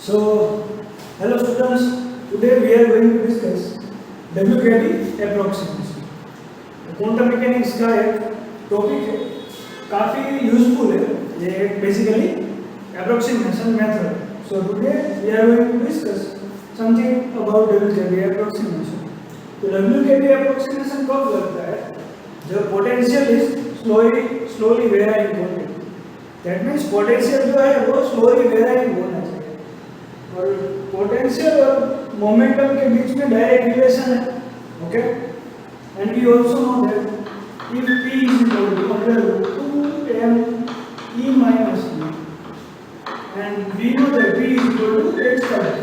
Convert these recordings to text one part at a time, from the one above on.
So, hello students, today we are going to discuss WKD approximation. Quantum mechanics का एक topic है, काफ़ी useful है, ये basically approximation method. So today we are going to discuss something about WKD approximation. तो WKD approximation कब लगता है? जब potential is slowly varying quantity. That means potential जो है वो slowly varying होना चाहिए. और पोटेंशियल और मोमेंटम के बीच में डायरेक्ट रिलेशन है, okay? And we also know that if p is equal to under root 2m e minus b and we know that p is equal to h square.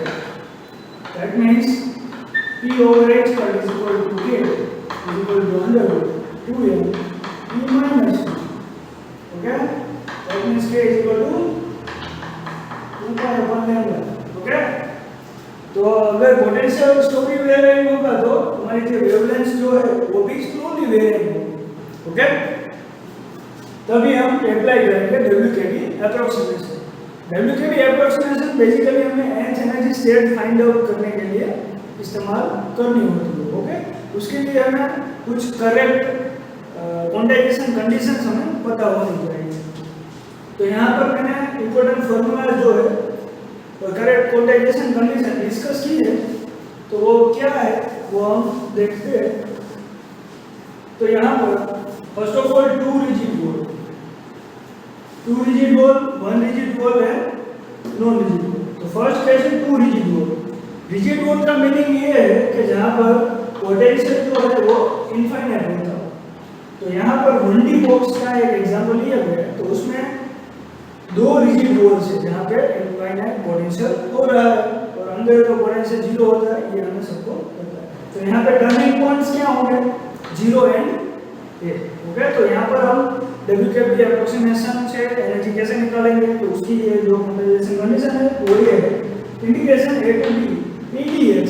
That means p over h square is equal to k is equal to under root 2m e minus b, okay? That means k is equal to 2 pi upon lambda. तो अगर potential slowly variant होगा तो हमारी जो wavelength जो है वो भी स्लोली वेरिएंट होगी, ओके? तभी हम अप्लाई करेंगे WKD approximation. WKD approximation basically हमें nth energy state find out करने के लिए इस्तेमाल करनी होती है, ओके? उसके लिए हमें कुछ करेक्ट क्वांटाइजेशन कंडीशंस हमें पता होनी चाहिए. तो यहाँ पर मैंने इंपॉर्टेंट फार्मूला जो है और करेक्ट क्वांटाइजेशन कंडीशन डिस्कस की है, तो वो क्या है वो हम देखते हैं. तो यहाँ पर first of all two rigid wall, one rigid wall है, नॉन रिजिड वॉल. तो फर्स्ट केस है two rigid wall. Rigid wall का मीनिंग ये है कि जहाँ पर पोटेंशियल जो है वो इनफाइनाइट होता है. तो यहाँ पर 1D बॉक्स का एक एग्जांपल लिया गया है, तो उसमें दो रिजिड वॉल्स है जहाँ पे इनफाइनाइट पोटेंशियल हो रहा है और अंदर तो पोटेंशियल जीरो होता है, ये हमें सबको पता है. तो यहाँ पे टर्निंग पॉइंट्स क्या होंगे? 0 एंड A, ओके? तो यहाँ पर हम WKD एप्रोक्सीमेशन से एनर्जी कैसे निकालेंगे, तो उसकी ये जो क्वांटाइजेशन कंडीशन है वो ये है, integration A to B pdx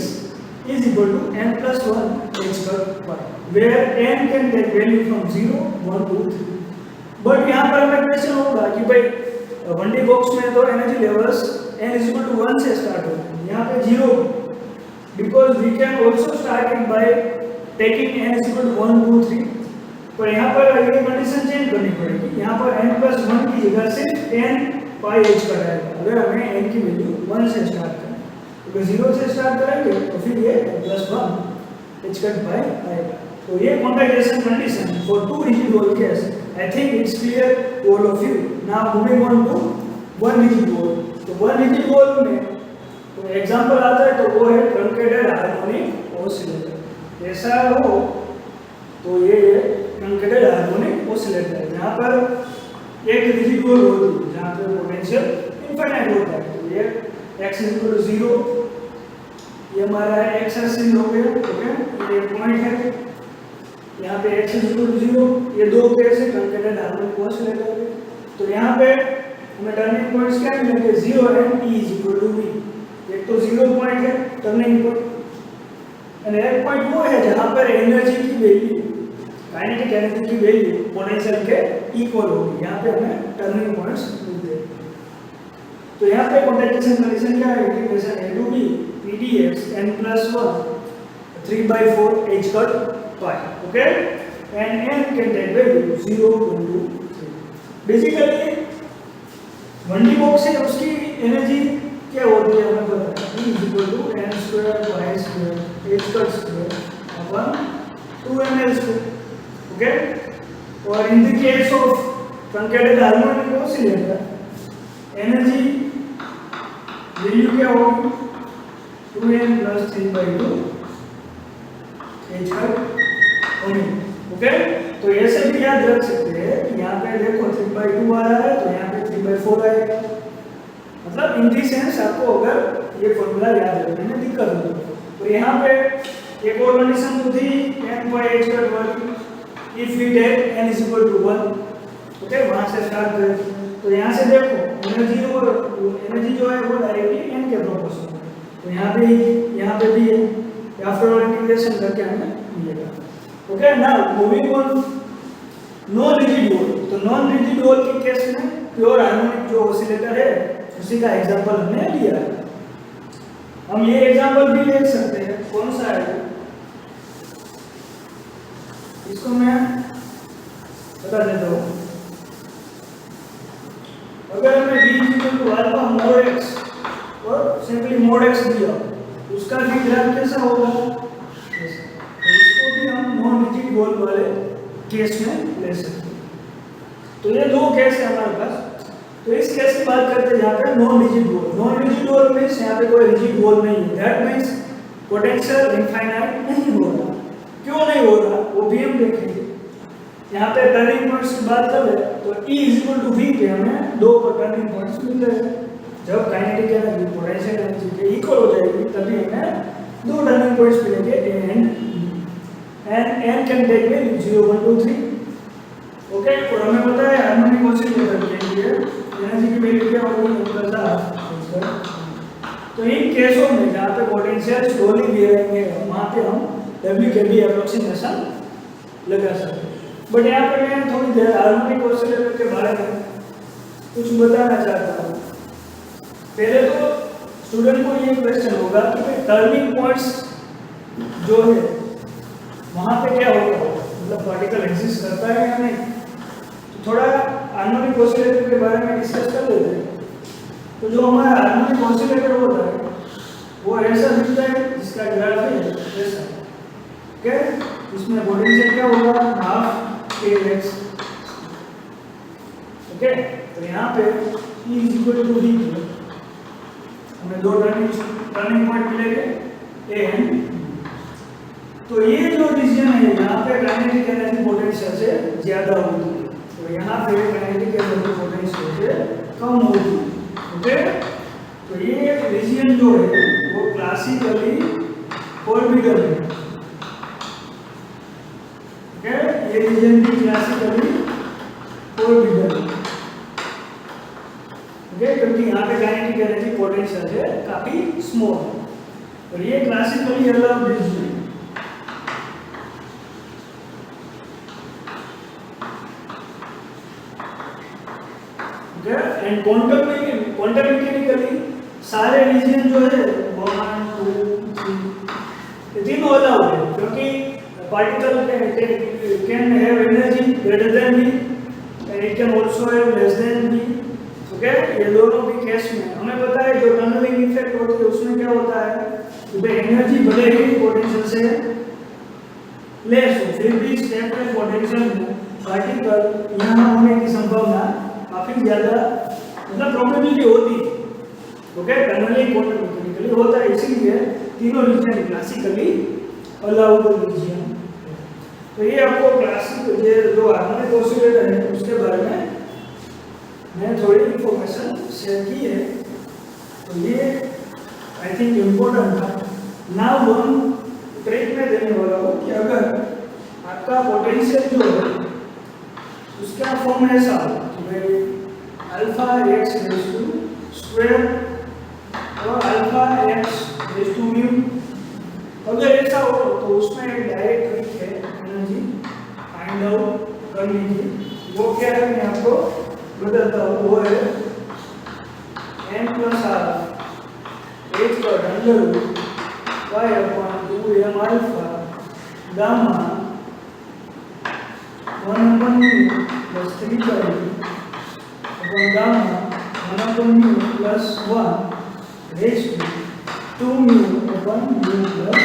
is equal to n plus 1 h per pi, where n can take value from 0, 1, 2, 3. But यहाँ पर हमें क्वेश्चन होगा कि भाई 1D बॉक्स में तो energy levels n is equal to 1 से स्टार्ट होते हैं, यहाँ पे 0, because we can also start it by taking n is equal to 1, 2, 3. पर यहाँ पर ये कंडीशन चेंज करनी पड़ेगी. यहाँ पर n plus 1 की जगह सिर्फ n pi h का रहेगा अगर हमें n की वैल्यू 1 से स्टार्ट करें. तो 0 से स्टार्ट करेंगे तो फिर ये n plus 1 h cut by आएगा. तो ये quantisation condition for two rigid wall case. I think it's clear to all of you. Now moving on to one rigid wall. तो one rigid wall में तो एग्जांपल आता है तो वो है ट्रंकेटेड हार्मोनिक ऑसिलेटर. ऐसा हो तो ये ट्रंकेटेड हार्मोनिक ऑसिलेटर है जहाँ पर एक रिजिड वॉल होती है जहाँ पे पोटेंशियल इनफाइनाइट होता है. तो ये x = 0, ये हमारा x एक्सिस हो गया, ओके? ये पॉइंट है, यहाँ पे x = 0. ये दो केस है ट्रंकेटेड हार्मोनिक ऑसिलेटर. तो यहाँ पे हमें टर्निंग पॉइंट्स क्या मिलेंगे? 0 एंड e = v. एक तो 0 पॉइंट है टर्निंग पॉइंट, और एक पॉइंट वो है जहाँ पर एनर्जी की वैल्यू, काइनेटिक एनर्जी की वैल्यू पोटेंशियल के इक्वल होगी. यहाँ पे हमें टर्निंग पॉइंट्स मिलते हैं. तो यहाँ पे क्वांटाइजेशन कंडीशन क्या है? Integration A to B pdx n plus 1 3/4 h cut pi, okay? And n can take value 0, 1, 2, 3. Basically 1D box है, उसकी एनर्जी क्या होती है हमें पता है. E = n² pi² h cut square upon 2ml², okay? और in the case of truncated harmonic oscillator energy value क्या होगी? 2n + 3/2 h cut okay, okay? तो ऐसे भी याद रख सकते हैं कि यहाँ पे देखो 3/2 आ रहा है तो यहाँ पे 3/4 आएगा. मतलब इन दी सेंस आपको अगर ये फॉर्मूला याद रखने में दिक्कत होगी. तो यहाँ पे एक और कंडीशन तो थी n by h cut वर्ग if we take n is equal to 1, okay? वहाँ से स्टार्ट करें. तो यहाँ से देखो एनर्जी जो है वो डायरेक्टली n के प्रोपोर्शनल है. तो यहाँ पे भी है, आफ्टर ऑल इंटीग्रेशन करके हमें मिलेगा, okay? Now moving on non rigid wall. तो नॉन रिजिड वॉल के केस में प्योर हार्मोनिक जो ऑसिलेटर है उसी का एग्जांपल हमने लिया है. हम ये एग्जांपल भी ले सकते हैं, कौन सा है इसको मैं बता देता हूँ। अगर हमें v equal to alpha mod x और सिंपली मोड x दिया, उसका भी ग्राफ कैसा होगा, ऐसा। तो इसको भी हम नॉन रिजिड बॉल वाले केस में ले सकते हैं। तो ये दो केस है हमारे पास। तो इस केस की बात करते हैं, यहाँ पे non rigid ball. Non rigid ball means यहाँ पे कोई रिजिड बॉल नहीं है। दैट मीन्स पोटेंशियल इनफाइनाइट नहीं हो रहा। क्यों नहीं हो रहा वो भी हम देखेंगे। यहाँ पे टर्निंग पॉइंट्स की बात कर ले तो E इक्वल टू V पे हमें दो टर्निंग पॉइंट्स मिल रहे हैं। जब काइनेटिक एनर्जी पोटेंशियल एनर्जी के इक्वल हो जाएगी तभी हमें दो टर्निंग पॉइंट्स मिलेंगे A and B। And N can take value 0 1 2 3। Okay, और हमें पता है हार्मोनिक ऑसिलेटर के लिए एनर्जी की वैल्यू क्या होगी, तो इन केसों में जहाँ पे पोटेंशियल स्लोली दे रहेंगे वहाँ पे हम W के भी अप्रोक्सीमेशन लगा सकते हैं। बट यहाँ पे मैं थोड़ी देर हार्मोनिक ऑसिलेटर के बारे में कुछ बताना चाहता हूँ। पहले तो स्टूडेंट को ये क्वेश्चन होगा कि टर्निंग पॉइंट्स जो है वहाँ पे क्या होगा, मतलब पार्टिकल एग्जिस्ट करता है या नहीं। तो थोड़ा हार्मोनिक ऑसिलेटर के बारे में डिस्कस कर लेते हैं। तो जो हमारा हार्मोनिक ऑसिलेटर होता है वो ऐसा दिखता है, जिसका ग्राफ है ऐसा। ओके, इसमें पोटेंशियल क्या होगा, हाफ kx। ओके, तो यहाँ पे E इक्वल टू V हमें दो टर्निंग पॉइंट मिलेंगे A एंड B। तो ये जो रीजन है यहाँ पे काइनेटिक एनर्जी पोटेंशियल से ज्यादा होती है, तो यहाँ पे काइनेटिक एनर्जी पोटेंशियल से कम होती है। ओके, तो ये रीजन जो है वो क्लासिकली ऑर्बिटल है। ओके, ये रीजन भी क्लासिकली ऑर्बिटल है। ओके, क्योंकि यहाँ पे काइनेटिक एनर्जी पोटेंशियल है काफी स्मॉल है, और ये क्लासिकली अलाउड रीजन है। एंड क्वांटम मैकेनिकली सारे रीजन जो है 1 2 3 तीनों अलाउड है, क्योंकि particle can have energy greater than V, it can also have less than V। Okay, ये दोनों भी केस में हमें पता है जो टनलिंग इफेक्ट होती है उसमें क्या होता है कि एनर्जी भले ही पोटेंशियल से लेस हो, फिर भी स्टेप पे पोटेंशियल में पार्टिकल यहाँ होने की संभावना काफी ज्यादा, मतलब प्रोबेबिलिटी होती है। ओके, टनलिंग क्वांटम मैकेनिकली होता है, इसीलिए तीनों रीजन क्लासिकली अलाउड रीजन। तो ये आपको क्लासिक ये जो हार्मोनिक ऑसिलेटर है उसके बारे में मैं थोड़ी इंफॉर्मेशन शेयर की है। तो ये आई थिंक इम्पोर्टेंट था। नाउ वन ट्रिक में देने वाला हूँ कि अगर आपका पोटेंशियल जो है उसका फॉर्म ऐसा हो कि alpha x raise to square और alpha x raise to mu, अगर ऐसा हो तो उसमें एक डायरेक्ट ट्रिक है एनर्जी फाइंड आउट करने की। वो क्या है मैं आपको बताता हूँ, वो है m प्लस r h का under root y upon 2m alpha gamma 1 upon mu plus 3 का upon gamma 1 upon mu plus 1 raise to 2 mu upon mu plus.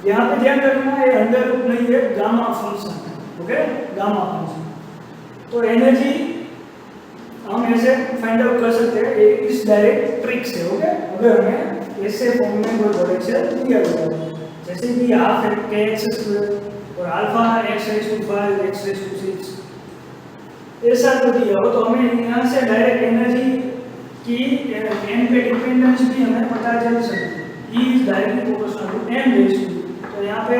यहाँ पे ध्यान रखना है अंडर रूट नहीं है, गामा फंक्शन है। Okay, gamma function. तो एनर्जी हम ऐसे फाइंड आउट कर सकते हैं इस डायरेक्ट ट्रिक से। ओके, अगर हमें ऐसे फॉर्म में कोई पोटेंशियल दिया गया है जैसे कि हाफ kx² और alpha x raise to 5 x raise to 6 ऐसा तो दिया हो, तो हमें यहाँ से डायरेक्ट एनर्जी की n पे डिपेंडेंस भी हमें पता चल सकती है। E is directly proportional to n raise to, तो यहाँ पे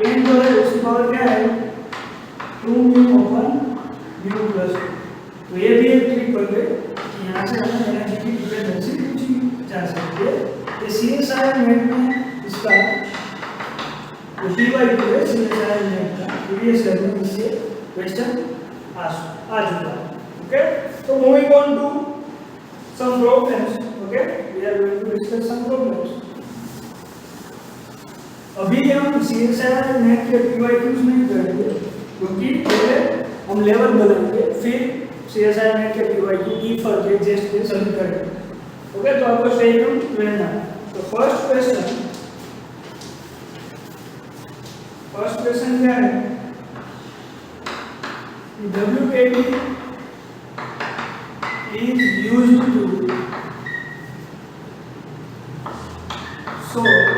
n जो है उसकी पावर क्या है 2 म्यू अपॉन म्यू प्लस 2। तो ये भी एक ट्रिक बन गई कि यहाँ से हमें एनर्जी की डिपेंडेंसी पूछी जा सकती है। ये CSIR नेट में इसका जो DY2 है CSIR नेट का प्रीवियस ईयर में इससे क्वेश्चन आ चुका है। ओके, तो moving on to some problems. Okay, we are going to discuss some problems. अभी हम CSIR नेट के PYQs नहीं करेंगे क्योंकि पहले हम लेवल बनाएंगे, फिर CSIR नेट के PYQ की फॉर के जेस्ट के सॉल्व करेंगे। ओके, तो आपको स्टे ट्यून रहना है। तो फर्स्ट क्वेश्चन क्या है? WKD is used to solve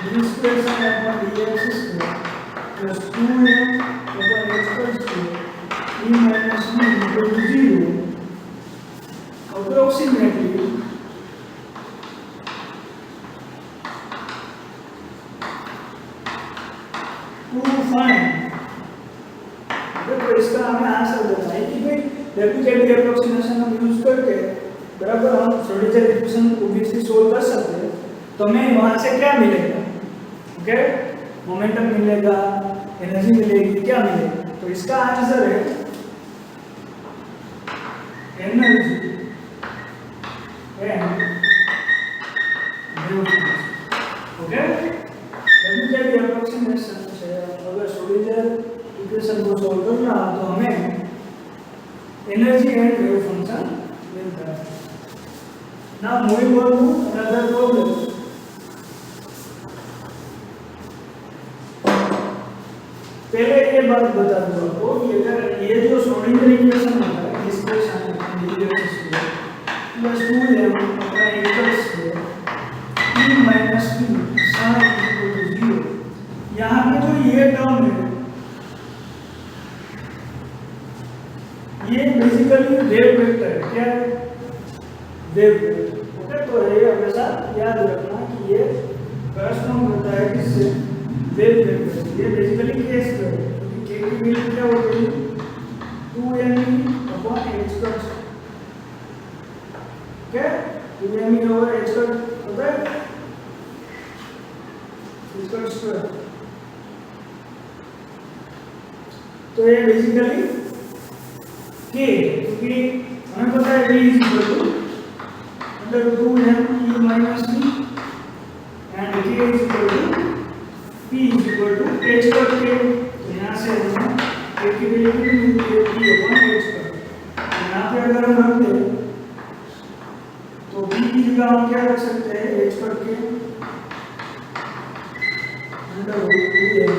d square sin upon dx square plus 2m upon x square e minus b equal to 0 approximately to find। तो इसका हमें आंसर देना है कि भाई WKD एप्रोक्सीमेशन हम यूज करके बराबर हम श्रोडिंगर इक्वेशन ऑब्वियसली सोल्व कर सकते हैं। तो हमें वहां से क्या मिलेगा? ओके, मोमेंटम मिलेगा, एनर्जी मिलेगी, क्या मिलेगा? तो इसका आंसर है energy and okay. WKD approximation से अगर श्रोडिंगर इक्वेशन को सॉल्व करना तो हमें एनर्जी एंड वेव फंक्शन मिलता है। Now moving on to another problem. पहले ये बात बता दूं आपको कि अगर ये जो श्रोडिंगर इक्वेशन होता है इसको plus 2m upon x square e minus b sin equal to 0, यहाँ पे जो ये टर्म है ये बेसिकली वेव वेक्टर है। क्या है? Wave vector. ओके, तो ये हमेशा याद रखना कि ये करस्पॉन्ड करता है किससे? Wave vector. ये बेसिकली केस है क्योंकि k की वैल्यू क्या होगी? 2m upon h square. Okay, 2m over h square होता है स्क्वायर। तो ये बेसिकली k, क्योंकि हमें पता है v is equal to under 2m e minus b and k is equal to p is equal to h पर k। तो यहाँ से हमें k की वैल्यू मिलती है p अपॉन h पर। यहाँ पे अगर हम रख दें तो b की जगह हम क्या रख सकते हैं? h पर k under 2m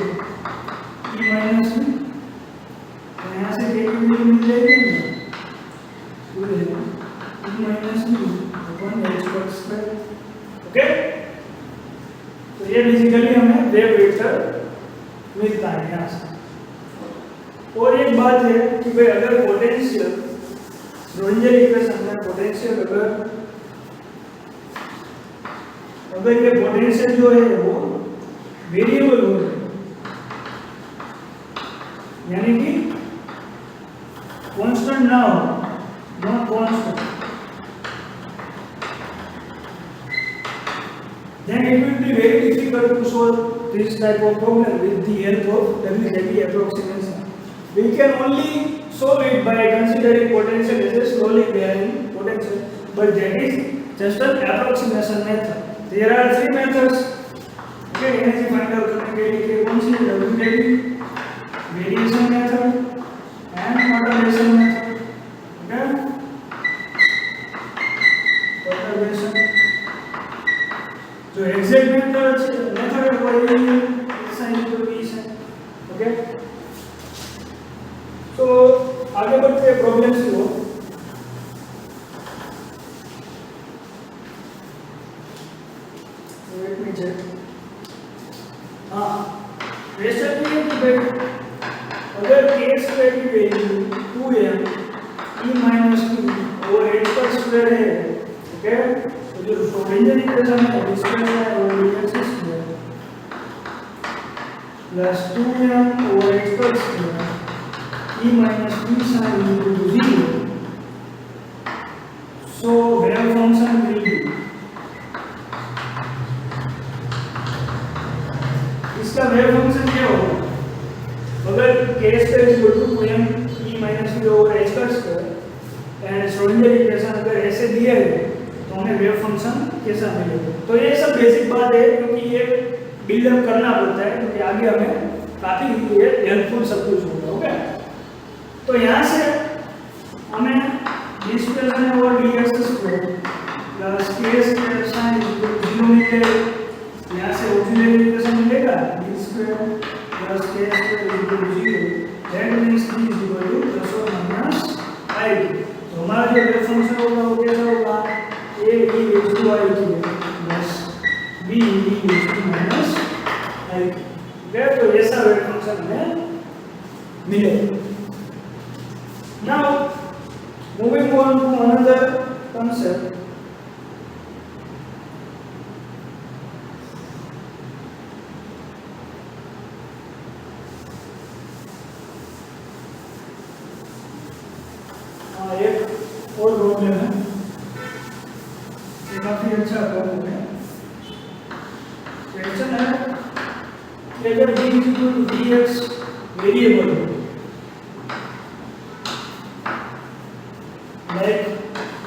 e minus b। यहाँ से k की वैल्यू मिल जाएगी ना, ओके। तो ये बेसिकली हमें वेव वेक्टर मिलता है यहाँ से। और एक बात है कि भाई अगर पोटेंशियल श्रोडिंगर इक्वेशन में पोटेंशियल अगर ये पोटेंशियल जो है वो वेरिएबल हो जाए, यानी कि कांस्टेंट ना हो, not constant, then it will be very difficult to solve this type of problem with the help of WKD approximation. We can only solve it by considering potential as a slowly varying potential, but that is just an approximation method. There are three methods. Okay, energy find out करने के लिए कौन सी? WKD, variation method and perturbation method. Okay, perturbation जो exact method है वो ये sign to be है। ओके, तो आगे बढ़ते हैं प्रॉब्लम्स की ओर। Let me check. हाँ, क्वेश्चन ये है कि भाई अगर k स्क्वायर की value 2m e minus 2 over h का स्क्वायर है, ओके, तो जो श्रोडिंगर इक्वेशन है इसका है वो dx square plus 2m over h का square e minus b sin equal to 0। So wave function will be, इसका वेव फंक्शन क्या होगा? अगर k square equal to 2m e minus b over h का स्क्वायर श्रोडिंगर इक्वेशन अगर ऐसे दिया है तो हमें वेव फंक्शन कैसा मिलेगा। तो ये सब बेसिक बात है क्योंकि ये बिल्डअप करना पड़ता है क्योंकि आगे हमें काफ़ी ये हेल्पफुल सब कुछ होगा। ओके, तो यहाँ से हमें डी स्क्वायर है और D X square plus K square sine zero मिलेगा। यहाँ से ऑक्सिलरी इक्वेशन मिलेगा D square plus K square equal to 0 that means d is equal to plus और माइनस i। तो हमारा जो वेव फंक्शन होगा वो कैसा होगा a e raised to i plus b e raised to minus i। तो ऐसा वेव फंक्शन हमें मिलेगा। Now moving on to another concept, एक और प्रॉब्लम है, ये काफी अच्छा प्रॉब्लम है। क्वेश्चन है कि अगर d equal to dx variable हो, लाइक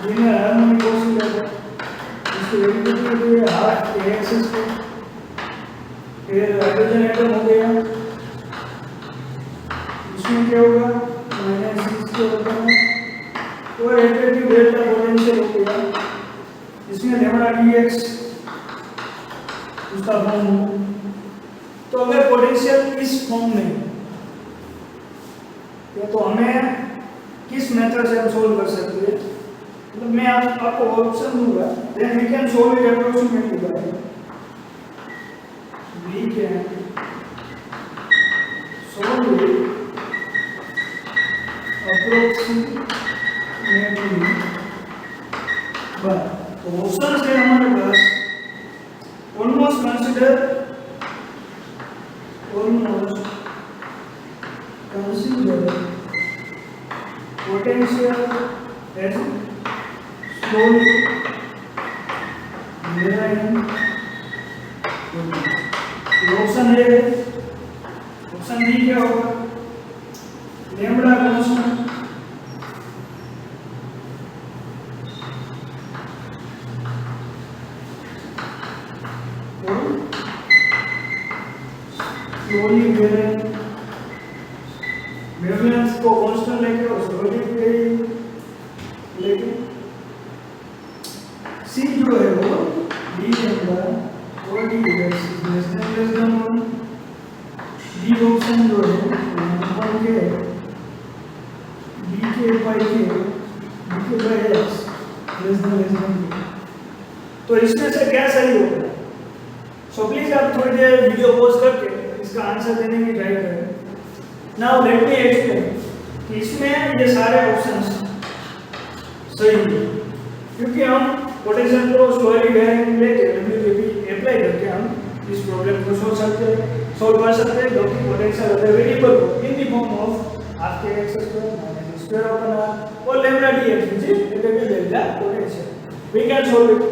लिनियर हार्मोनिक ऑसिलेटर, इसके वेरिएबल के लिए हाफ ax को फिर हाइड्रोजन एटम हो गया, इसमें क्या होगा माइनस इसके ऊपर और एडिटिव डेल्टा पोटेंशियल हो गया, इसमें लेमडा dx उसका फॉर्म होगा। तो अगर पोटेंशियल इस फॉर्म में तो हमें किस मेथड से हम सोल्व कर सकते हैं, मतलब मैं आपको ऑप्शन दूंगा, then we can solve it approximately by we can solve it approximately by. तो ऑप्शन है हमारे पास almost consider potential as slowly varying option A है। ऑप्शन बी क्या होगा लैम्बडा कांस्टेंट और slowly varying वेवलेंथ को कांस्टेंट लेके और स्लोली लेके सी जो है वो डी लैम्बडा और D X less than 1। D option जो है वन के डी के बाय एक्स लेस देन। तो इसमें से क्या सही होगा? सो प्लीज आप थोड़ी देर वीडियो पॉज करके इसका आंसर देने की ट्राई करें। नाउ लेट मी एक्सप्लेन कि इसमें ये सारे ऑप्शंस सही हैं क्योंकि हम पोटेंशियल को स्लोली वेरिंग लेके डब्ल्यूबी अप्लाई करके हम इस प्रॉब्लम को सोल्व कर सकते हैं, क्योंकि पोटेंशियल अगर वेरिएबल हो in the form of half K X square minus square open R और lambda dx which is additive delta potential we can solve it.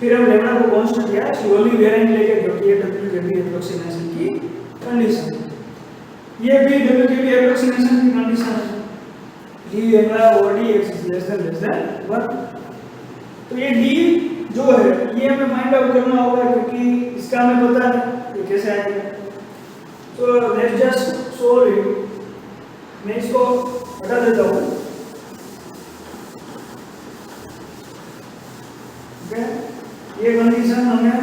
फिर हम लैम्बडा को कांस्टेंट या स्लोली वेरिंग लेके, क्योंकि ये डब्ल्यूबी एप्रोक्सीमेशन की कंडीशन है, ये भी डब्ल्यूबी एप्रोक्सीमेशन की कंडीशन है डी लैम्बडा और D x is less than 1। तो ये डी जो है ये हमें फाइंड आउट करना होगा क्योंकि इसका हमें पता है ये कैसे आएगा। तो लेट्स जस्ट सोल्व इट। मैं इसको हटा देता हूँ। ओके, ये कंडीशन हमें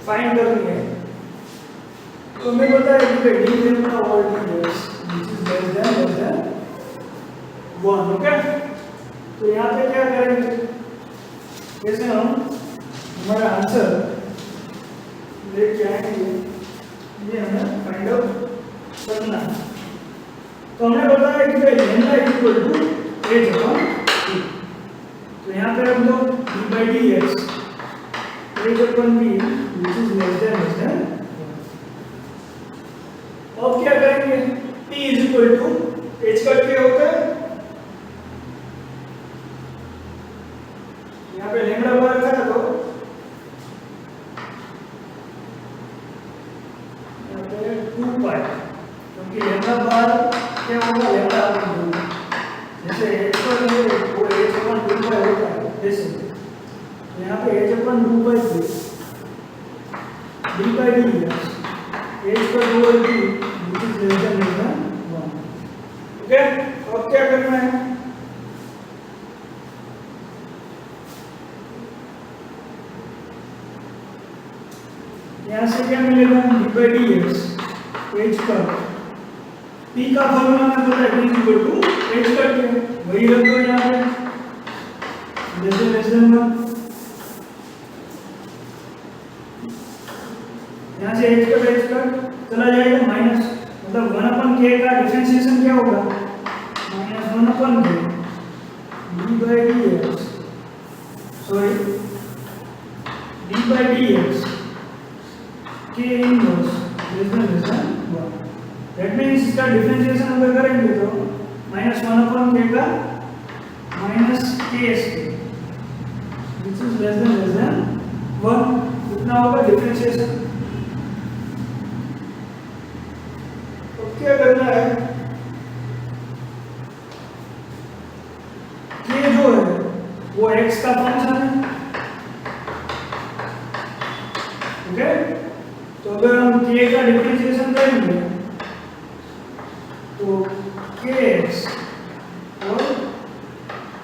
फाइंड करनी है। तो हमें पता है कि डी लैम्बडा और D x which is less than 1। Okay, तो यहाँ पे क्या करेंगे, जैसे हम हमारा आंसर लेके आएंगे, ये हमें फाइंड आउट करना है। तो हमने बताया कि lambda equal to h upon t। तो यहाँ पे हम लोग d by dx h upon t which is less than. अब क्या करेंगे, t is equal to h का क्या होता है, यहाँ पे लैम्बडा बार था तो यहाँ पे 2 पाई, क्योंकि लैम्बडा बार क्या होगा लैम्बा अपॉन 2, जैसे है वो h/2 होता है जैसे यहाँ पे h/2 d/dx h/2 which is less than 1. Okay, अब क्या करना है? यहाँ से क्या मिलेगा? d/dx h पर p का फॉर्मूला में पता है p h कट है, वही रख दो यहाँ पे लेस देन 1. यहाँ से h कट चला जाएगा माइनस, मतलब 1/k का डिफरेंशिएशन क्या होगा? -1/k d/dx sorry d/dx k inverse less than 1. That means इसका डिफरेंशिएशन अगर करेंगे तो -1/k का -ks which is less than 1. कितना होगा डिफरेंशिएशन? तो क्या करना है? k जो है वो x का फंक्शन है. ओके, तो अगर हम k का डिफरेंशिएशन करेंगे तो kx और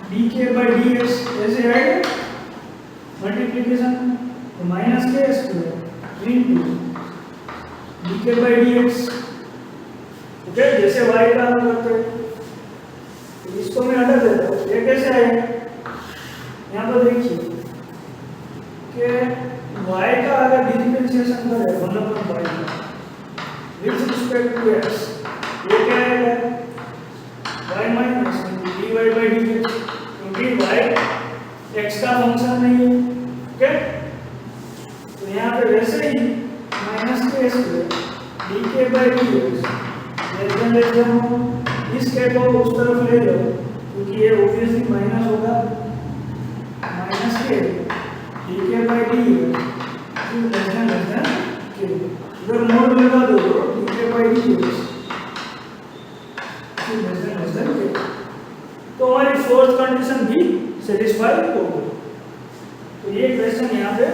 dk/dx ऐसे आएगा मल्टीप्लिकेशन, तो -k² इनटू dk/dx. ओके, जैसे y का हम करते हैं तो इसको मैं हटा देता हूँ. ये कैसे आएगा? यहाँ पर देखिए कि y का अगर डिफरेंशिएशन करें 1/y with respect to x, ये क्या आएगा? y माइनस dy/dx, क्योंकि y x का फंक्शन नहीं है. ओके, तो यहाँ पे वैसे ही -k² dk/dx लेस देन इस के को उस तरफ ले लो, क्योंकि ये ऑब्वियसली माइनस होगा. -k dk/dx less than k. अगर मोड लगा दो तो dk/dx लेस देन k, तो हमारी फोर्थ कंडीशन भी सेटिस्फाई होगी. तो ये क्वेश्चन यहाँ पे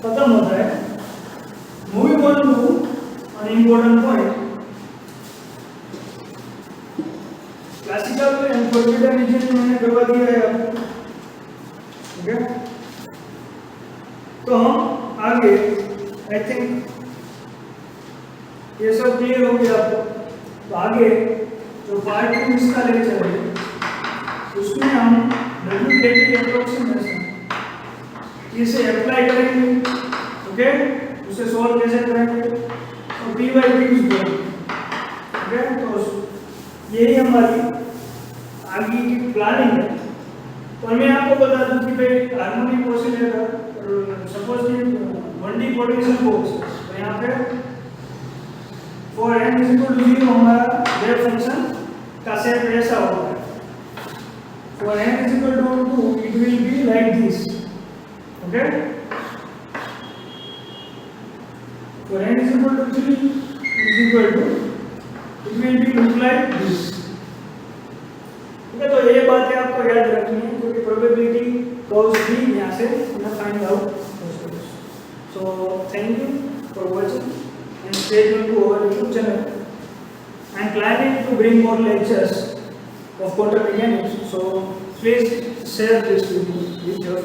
खत्म होता है. Moving on to an important point, classical and forbidden region मैंने करवा दिया है आपको. ओके, तो हम आगे आई थिंक ये सब क्लियर हो गया आपको. तो आगे जो पार्ट 2 इसका लेक्चर है उसमें हम WKT एप्रोक्सीमेशन इसे अप्लाई करेंगे. ओके, उसे सॉल्व कैसे करेंगे और p/q करेंगे. ओके, तो यही हमारी आगे की प्लानिंग है. तो मैं आपको बता दूं कि भाई हार्मोनिक ऑसिलेटर सपोज कि 1D पोटेंशियल बॉक्स, तो यहाँ पे फॉर n = 0 हमारा वेव फंक्शन का सेट ऐसा होगा. For n = 2 it will be like this. Okay, for n = 3 it will be look like this. ठीक है, तो ये बातें आपको याद रखनी है क्योंकि प्रोबेबिलिटी कर्व्स भी यहाँ से फाइंड आउट हो सकते हैं. So thank you for watching and stay tuned to our YouTube channel. I am planning to bring more lectures of quantum mechanics, so please share this with your